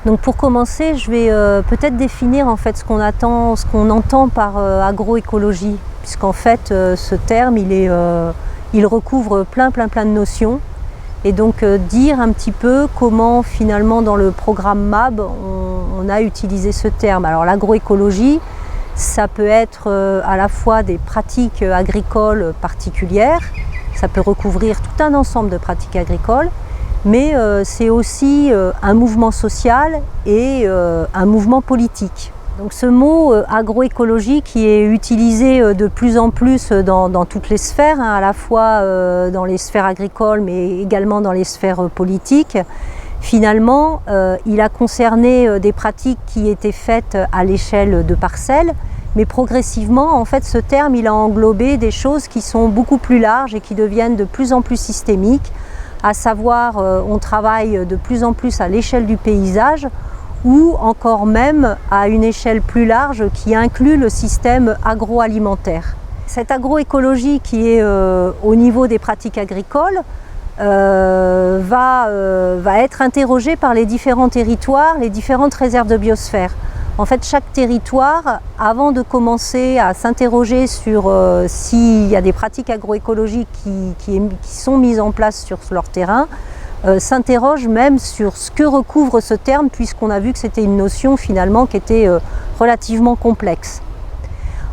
Donc pour commencer, je vais peut-être définir en fait ce qu'on entend par agroécologie, puisqu'en fait ce terme il recouvre plein de notions, et donc dire un petit peu comment finalement dans le programme MAB on a utilisé ce terme. Alors l'agroécologie, ça peut être à la fois des pratiques agricoles particulières, ça peut recouvrir tout un ensemble de pratiques agricoles, mais c'est aussi un mouvement social et un mouvement politique. Donc ce mot agroécologie qui est utilisé de plus en plus dans toutes les sphères, à la fois dans les sphères agricoles mais également dans les sphères politiques, finalement il a concerné des pratiques qui étaient faites à l'échelle de parcelles, mais progressivement en fait ce terme il a englobé des choses qui sont beaucoup plus larges et qui deviennent de plus en plus systémiques. À savoir, on travaille de plus en plus à l'échelle du paysage ou encore même à une échelle plus large qui inclut le système agroalimentaire. Cette agroécologie qui est au niveau des pratiques agricoles va être interrogée par les différents territoires, les différentes réserves de biosphère. En fait, chaque territoire, avant de commencer à s'interroger sur s'il y a des pratiques agroécologiques qui sont mises en place sur leur terrain, s'interroge même sur ce que recouvre ce terme, puisqu'on a vu que c'était une notion finalement qui était relativement complexe.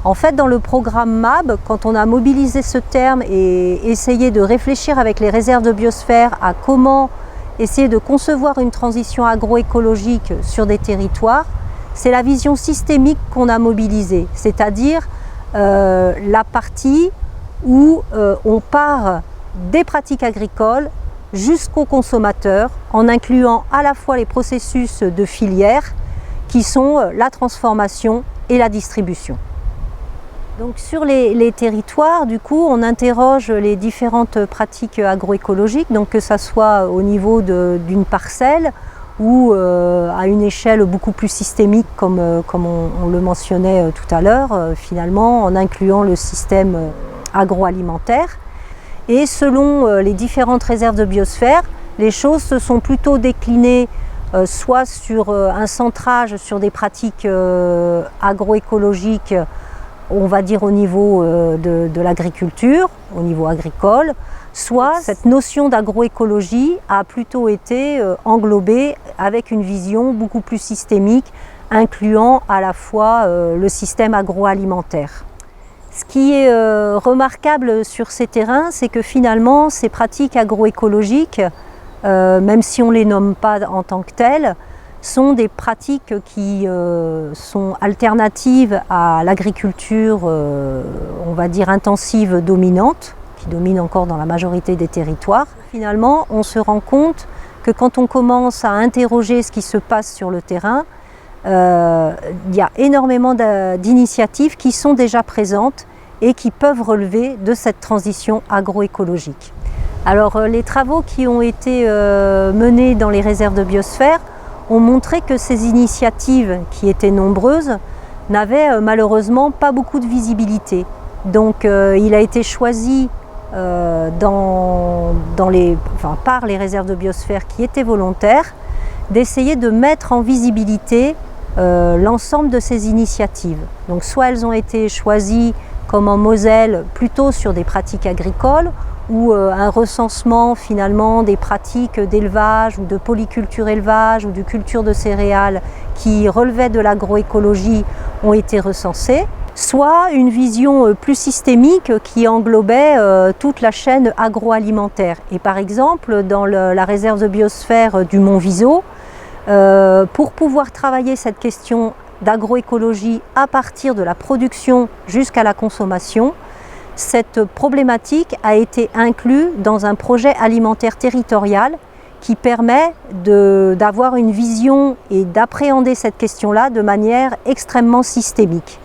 En fait, dans le programme MAB, quand on a mobilisé ce terme et essayé de réfléchir avec les réserves de biosphère à comment essayer de concevoir une transition agroécologique sur des territoires, c'est la vision systémique qu'on a mobilisée, c'est-à-dire la partie où on part des pratiques agricoles jusqu'au consommateur, en incluant à la fois les processus de filière qui sont la transformation et la distribution. Donc sur les territoires, du coup, on interroge les différentes pratiques agroécologiques, donc que ça soit au niveau d'une parcelle ou à une échelle beaucoup plus systémique comme on le mentionnait tout à l'heure, finalement en incluant le système agroalimentaire. Et selon les différentes réserves de biosphère, les choses se sont plutôt déclinées soit sur un centrage sur des pratiques agroécologiques, on va dire au niveau de l'agriculture, au niveau agricole, soit cette notion d'agroécologie a plutôt été englobée avec une vision beaucoup plus systémique, incluant à la fois le système agroalimentaire. Ce qui est remarquable sur ces terrains, c'est que finalement ces pratiques agroécologiques, même si on ne les nomme pas en tant que telles, sont des pratiques qui sont alternatives à l'agriculture, on va dire intensive dominante, qui domine encore dans la majorité des territoires. Finalement, on se rend compte que quand on commence à interroger ce qui se passe sur le terrain, il y a énormément d'initiatives qui sont déjà présentes et qui peuvent relever de cette transition agroécologique. Alors les travaux qui ont été menés dans les réserves de biosphère ont montré que ces initiatives, qui étaient nombreuses, n'avaient malheureusement pas beaucoup de visibilité. Donc il a été choisi par les réserves de biosphère qui étaient volontaires d'essayer de mettre en visibilité l'ensemble de ces initiatives. Donc soit elles ont été choisies comme en Moselle plutôt sur des pratiques agricoles ou un recensement finalement des pratiques d'élevage ou de polyculture élevage ou de culture de céréales qui relevaient de l'agroécologie ont été recensées, soit une vision plus systémique qui englobait toute la chaîne agroalimentaire. Et par exemple, dans la réserve de biosphère du Mont Viso, pour pouvoir travailler cette question d'agroécologie à partir de la production jusqu'à la consommation, cette problématique a été inclue dans un projet alimentaire territorial qui permet d'avoir une vision et d'appréhender cette question-là de manière extrêmement systémique.